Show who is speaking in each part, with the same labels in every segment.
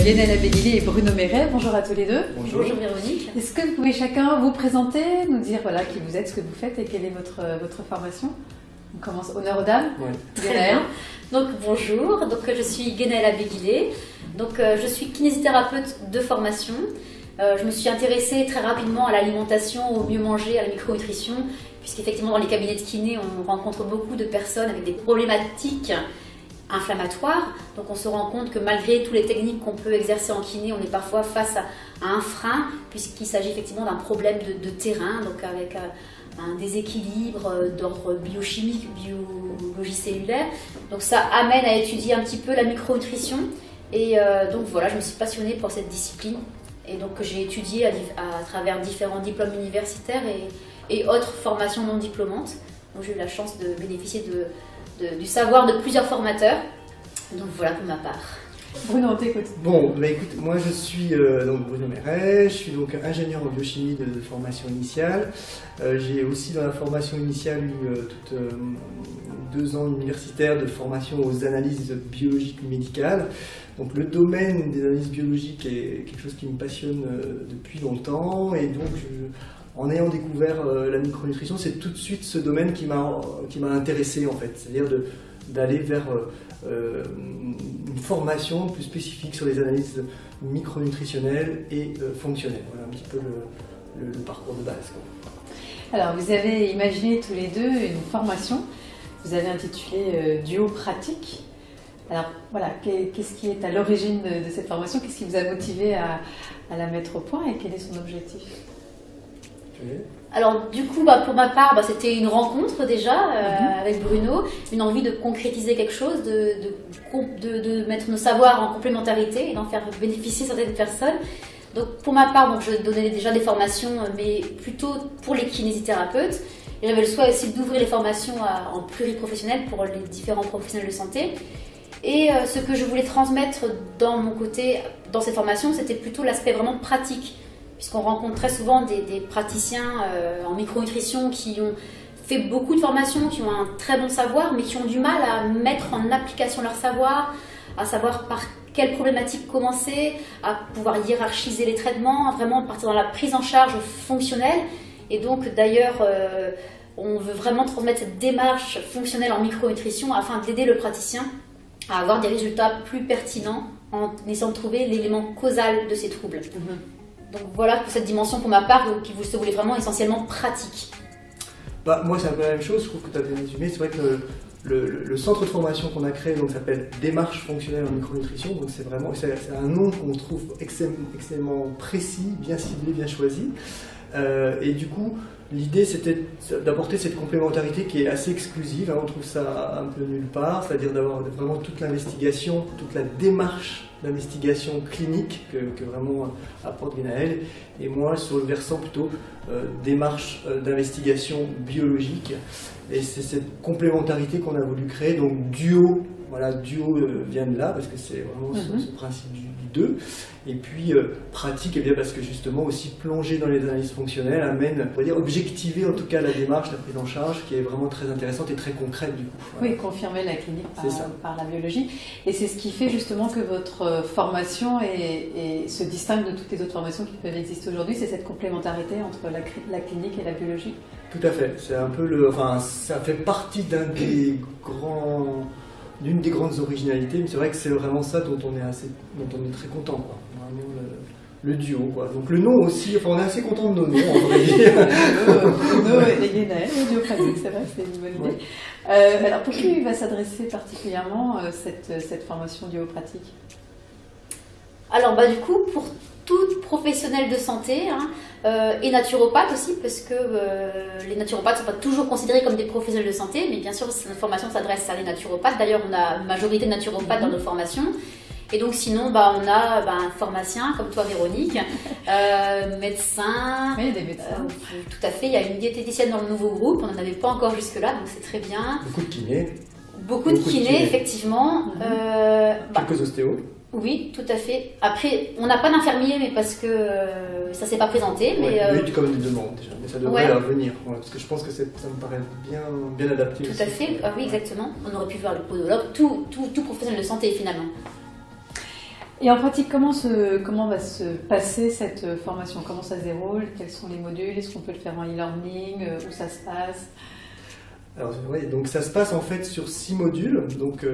Speaker 1: Guénel Abéguilé et Bruno Méret. Bonjour à tous les deux.
Speaker 2: Bonjour. Bonjour Véronique.
Speaker 1: Est-ce que vous pouvez chacun vous présenter, nous dire voilà, qui vous êtes, ce que vous faites et quelle est votre formation? On commence, honneur aux dames.
Speaker 2: Oui. Très bien. Donc bonjour, je suis Guénel Abéguilé. Je suis kinésithérapeute de formation. Je me suis intéressée très rapidement à l'alimentation, au mieux manger, à la micronutrition, puisqu'effectivement dans les cabinets de kiné, on rencontre beaucoup de personnes avec des problématiques inflammatoires. Donc on se rend compte que malgré toutes les techniques qu'on peut exercer en kiné, on est parfois face à un frein, puisqu'il s'agit effectivement d'un problème de terrain, donc avec un déséquilibre d'ordre biochimique, biologie cellulaire. Donc ça amène à étudier un petit peu la micronutrition. Et donc voilà, je me suis passionnée pour cette discipline. Et donc j'ai étudié à travers différents diplômes universitaires et autres formations non diplômantes. Donc j'ai eu la chance de bénéficier du savoir de plusieurs formateurs. Donc voilà pour ma part.
Speaker 1: Bruno, on t'écoute.
Speaker 3: Bon, bah écoute, moi je suis donc Bruno Méret, je suis donc ingénieur en biochimie de formation initiale. J'ai aussi dans la formation initiale eu 2 ans universitaires de formation aux analyses biologiques médicales. Donc le domaine des analyses biologiques est quelque chose qui me passionne depuis longtemps, et donc en ayant découvert la micronutrition, c'est tout de suite ce domaine qui m'a intéressé en fait, c'est-à-dire d'aller vers une formation plus spécifique sur les analyses micronutritionnelles et fonctionnelles. Voilà un petit peu le parcours de base, quoi.
Speaker 1: Alors vous avez imaginé tous les deux une formation, vous avez intitulé Duo Pratique. Alors voilà, qu'est-ce qui est à l'origine de cette formation? Qu'est-ce qui vous a motivé à la mettre au point et quel est son objectif?
Speaker 2: Alors du coup, pour ma part, c'était une rencontre déjà avec Bruno, une envie de concrétiser quelque chose, de mettre nos savoirs en complémentarité et d'en faire bénéficier certaines personnes. Donc pour ma part, je donnais déjà des formations, mais plutôt pour les kinésithérapeutes. Et j'avais le souhait aussi d'ouvrir les formations en pluriprofessionnel pour les différents professionnels de santé. Et ce que je voulais transmettre dans mon côté, dans cette formation, c'était plutôt l'aspect vraiment pratique. Puisqu'on rencontre très souvent des praticiens en micronutrition qui ont fait beaucoup de formations, qui ont un très bon savoir, mais qui ont du mal à mettre en application leur savoir, à savoir par quelle problématique commencer, à pouvoir hiérarchiser les traitements, à vraiment partir dans la prise en charge fonctionnelle. Et donc d'ailleurs, on veut vraiment transmettre cette démarche fonctionnelle en micronutrition afin d'aider le praticien à avoir des résultats plus pertinents en essayant de trouver l'élément causal de ces troubles. Donc voilà pour cette dimension pour ma part qui se voulait vraiment essentiellement pratique.
Speaker 3: Moi c'est un peu la même chose, je trouve que tu as bien résumé. C'est vrai que le centre de formation qu'on a créé s'appelle Démarche fonctionnelle en micronutrition. Donc c'est un nom qu'on trouve extrêmement précis, bien ciblé, bien choisi. Et du coup, l'idée c'était d'apporter cette complémentarité qui est assez exclusive, on trouve ça un peu nulle part, c'est-à-dire d'avoir vraiment toute l'investigation, toute la démarche d'investigation clinique que vraiment apporte Guénel, et moi sur le versant plutôt démarche d'investigation biologique. Et c'est cette complémentarité qu'on a voulu créer, donc duo. Voilà, duo vient de là, parce que c'est vraiment ce principe du 2. Et puis pratique, et bien parce que justement aussi plonger dans les analyses fonctionnelles amène, on va dire, objectiver en tout cas la démarche, la prise en charge, qui est vraiment très intéressante et très concrète du coup. Voilà.
Speaker 1: Oui, confirmer la clinique par la biologie. Et c'est ce qui fait justement que votre formation se distingue de toutes les autres formations qui peuvent exister aujourd'hui, c'est cette complémentarité entre la clinique et la biologie.
Speaker 3: Tout à fait, c'est un peu ça fait partie d'une des grandes originalités, mais c'est vrai que c'est vraiment ça dont on est très content, quoi. Vraiment le duo, quoi. Donc le nom aussi, on est assez content de nos noms, en vrai dire.
Speaker 1: Bruno et Guénel, le duo pratique, c'est vrai, c'est une bonne idée. Ouais. Alors pour qui va s'adresser particulièrement cette formation duo pratique?
Speaker 2: Alors du coup, pour toute professionnelle de santé et naturopathe aussi, parce que les naturopathes ne sont pas toujours considérés comme des professionnels de santé, mais bien sûr notre formation s'adresse à les naturopathes. D'ailleurs on a une majorité de naturopathes dans nos formations. Et donc sinon on a un pharmacien comme toi Véronique, médecin,
Speaker 1: oui, des médecins.
Speaker 2: Tout à fait, il y a une diététicienne dans le nouveau groupe, on n'en avait pas encore jusque là, donc c'est très bien.
Speaker 3: Beaucoup de kinés.
Speaker 2: Beaucoup de kinés, effectivement.
Speaker 3: Quelques ostéos.
Speaker 2: Oui, tout à fait. Après, on n'a pas d'infirmier, mais parce que ça ne s'est pas présenté. Mais,
Speaker 3: il y a eu quand même des demandes déjà, mais ça devrait venir. Voilà, parce que je pense que ça me paraît bien adapté.
Speaker 2: Tout à fait, oui, exactement. On aurait pu voir le podologue, tout professionnel de santé finalement.
Speaker 1: Et en pratique, comment va se passer cette formation? Comment ça se déroule? Quels sont les modules? Est-ce qu'on peut le faire en e-learning? Où ça se passe?
Speaker 3: Alors, ouais, donc ça se passe en fait sur 6 modules, donc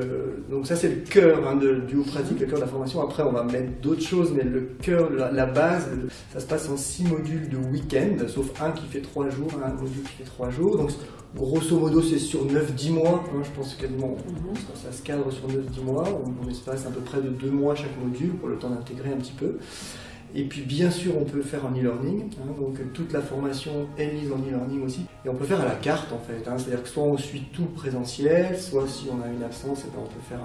Speaker 3: ça c'est le cœur hein, du haut pratique, le cœur de la formation. Après on va mettre d'autres choses, mais le cœur, la base, ça se passe en 6 modules de week-end, sauf un qui fait 3 jours, un module qui fait 3 jours. Donc grosso modo c'est sur 9-10 mois, hein, je pense quasiment, ça se cadre sur 9-10 mois, on espace à peu près de 2 mois chaque module pour le temps d'intégrer un petit peu. Et puis bien sûr on peut le faire en e-learning, hein, donc toute la formation est mise en e-learning aussi. Et on peut faire à la carte en fait, hein, c'est-à-dire que soit on suit tout le présentiel, soit si on a une absence, et ben on peut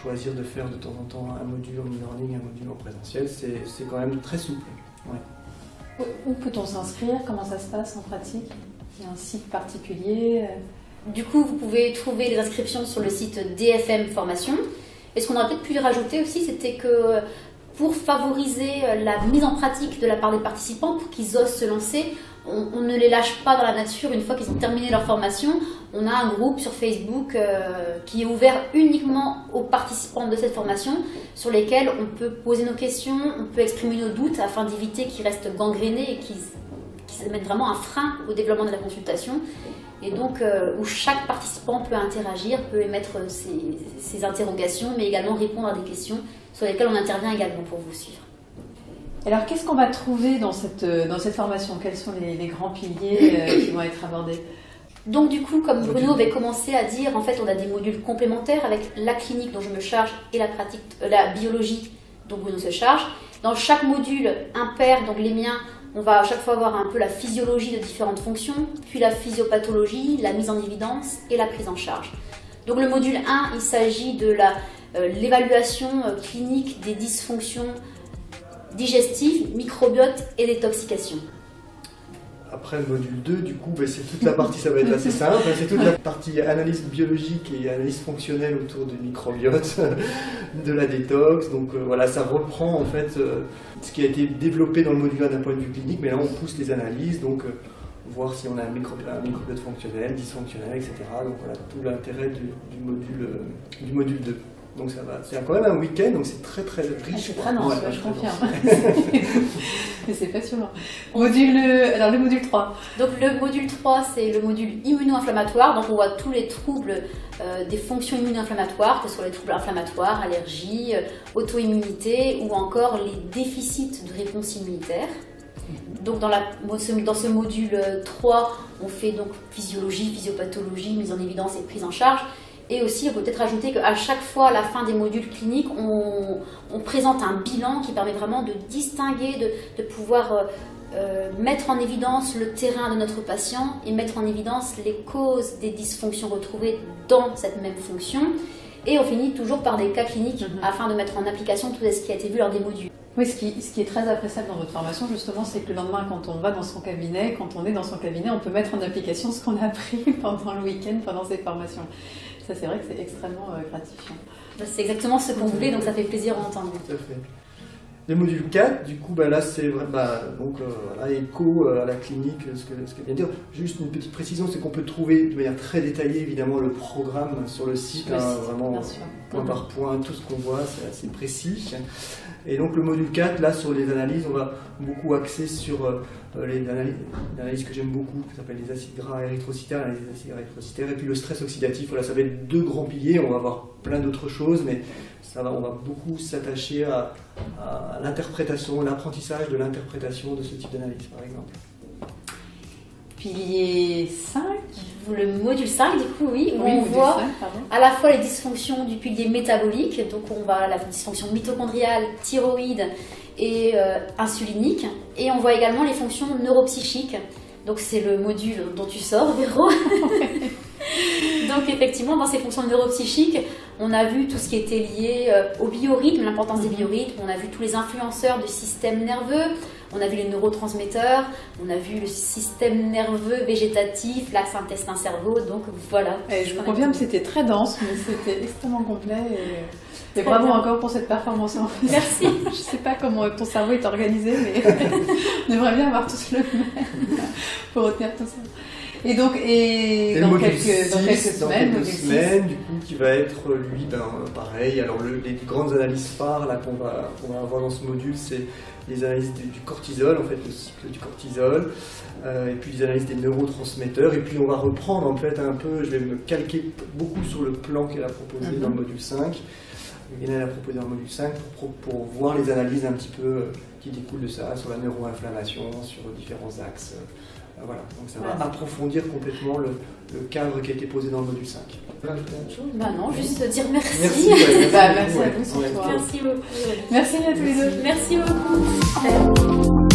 Speaker 3: choisir de faire de temps en temps un module en e-learning, un module en présentiel, c'est quand même très souple. Ouais.
Speaker 1: Où peut-on s'inscrire? Comment ça se passe en pratique? Il y a un site particulier?
Speaker 2: Du coup, vous pouvez trouver les inscriptions sur le site DFM Formation. Et ce qu'on aurait peut-être pu rajouter aussi, c'était que pour favoriser la mise en pratique de la part des participants, pour qu'ils osent se lancer, on ne les lâche pas dans la nature une fois qu'ils ont terminé leur formation. On a un groupe sur Facebook qui est ouvert uniquement aux participants de cette formation, sur lesquels on peut poser nos questions, on peut exprimer nos doutes afin d'éviter qu'ils restent gangrénés et qu'ils mettent vraiment un frein au développement de la consultation. Et donc où chaque participant peut interagir, peut émettre ses interrogations, mais également répondre à des questions sur lesquelles on intervient également pour vous suivre.
Speaker 1: Alors qu'est-ce qu'on va trouver dans cette formation? Quels sont les grands piliers qui vont être abordés?
Speaker 2: Donc du coup, comme Bruno avait commencé à dire, en fait on a des modules complémentaires avec la clinique dont je me charge et la biologie dont Bruno se charge. Dans chaque module impair, donc les miens, on va à chaque fois avoir un peu la physiologie de différentes fonctions, puis la physiopathologie, la mise en évidence et la prise en charge. Donc le module 1, il s'agit de l'évaluation clinique des dysfonctions digestives, microbiote et détoxication.
Speaker 3: Après le module 2, du coup, c'est toute la partie, ça va être assez simple, c'est toute la partie analyse biologique et analyse fonctionnelle autour du microbiote, de la détox. Donc voilà, ça reprend en fait ce qui a été développé dans le module 1 d'un point de vue clinique, mais là on pousse les analyses, donc voir si on a un microbiote fonctionnel, dysfonctionnel, etc. Donc voilà, tout l'intérêt du module 2. Donc ça va, c'est quand même un week-end, donc c'est très très riche.
Speaker 1: C'est très dense, je confirme. Mais c'est passionnant. Alors le module 3.
Speaker 2: Donc le module 3, c'est le module immuno-inflammatoire. Donc on voit tous les troubles des fonctions immuno-inflammatoires, que ce soit les troubles inflammatoires, allergies, auto-immunité ou encore les déficits de réponse immunitaire. Donc dans ce module 3, on fait donc physiologie, physiopathologie, mise en évidence et prise en charge. Et aussi, on peut peut-être ajouter qu'à chaque fois, à la fin des modules cliniques, on présente un bilan qui permet vraiment de distinguer, de pouvoir mettre en évidence le terrain de notre patient et mettre en évidence les causes des dysfonctions retrouvées dans cette même fonction. Et on finit toujours par des cas cliniques afin de mettre en application tout ce qui a été vu lors des modules.
Speaker 1: Oui, ce qui est très appréciable dans votre formation, justement, c'est que le lendemain, quand on va dans son cabinet, quand on est dans son cabinet, on peut mettre en application ce qu'on a appris pendant le week-end, pendant ces formations. Ça, c'est vrai que c'est extrêmement gratifiant.
Speaker 2: C'est exactement ce qu'on voulait, donc ça fait plaisir à entendre.
Speaker 3: Tout à fait. Le module 4, du coup, là, c'est écho à la clinique, ce que vient de dire. Juste une petite précision, c'est qu'on peut trouver de manière très détaillée, évidemment, le programme sur le site, vraiment point par point, tout ce qu'on voit, c'est assez précis. Et donc le module 4, là, sur les analyses, on va beaucoup axer sur les analyses que j'aime beaucoup, qui s'appellent les acides gras érythrocytaires, et puis le stress oxydatif. Voilà, ça va être 2 grands piliers, on va voir plein d'autres choses, mais on va beaucoup s'attacher à l'interprétation, l'apprentissage de l'interprétation de ce type d'analyse, par exemple.
Speaker 1: Pilier 5.
Speaker 2: Le module 5, du coup, oui, où on voit à la fois les dysfonctions du pilier métabolique, donc on va la dysfonction mitochondriale, thyroïde et insulinique, et on voit également les fonctions neuropsychiques. Donc c'est le module dont tu sors, Véro. Donc effectivement, dans ces fonctions neuropsychiques, on a vu tout ce qui était lié au biorhythme, l'importance des biorhythmes, on a vu tous les influenceurs du système nerveux, on a vu les neurotransmetteurs, on a vu le système nerveux végétatif, l'axe intestin-cerveau, donc voilà.
Speaker 1: Et je vous confirme que c'était très dense, mais c'était extrêmement complet. Et bravo encore pour cette performance.
Speaker 2: Merci.
Speaker 1: Je ne sais pas comment ton cerveau est organisé, mais on aimerait bien avoir tous le même pour retenir tout ça. Et donc,
Speaker 3: Et
Speaker 1: dans
Speaker 3: le module
Speaker 1: quelques
Speaker 3: 6, dans
Speaker 1: semaines,
Speaker 3: quelques
Speaker 1: module 6.
Speaker 3: semaines, du coup, qui va être, lui, pareil. Alors, les grandes analyses phares là, qu'on va avoir dans ce module, c'est les analyses du cortisol, en fait, le cycle du cortisol, et puis les analyses des neurotransmetteurs. Et puis, on va reprendre, en fait, un peu, je vais me calquer beaucoup sur le plan qu'elle a proposé dans le module 5. Guénel a proposé dans le module 5 pour voir les analyses un petit peu qui découlent de ça, sur la neuroinflammation, sur différents axes. Voilà, donc ça va approfondir complètement le cadre qui a été posé dans le module 5.
Speaker 2: Bah non, juste dire merci.
Speaker 3: Merci, ouais,
Speaker 1: Merci à vous surtout.
Speaker 2: Merci beaucoup.
Speaker 1: Merci à tous les deux.
Speaker 2: Merci beaucoup.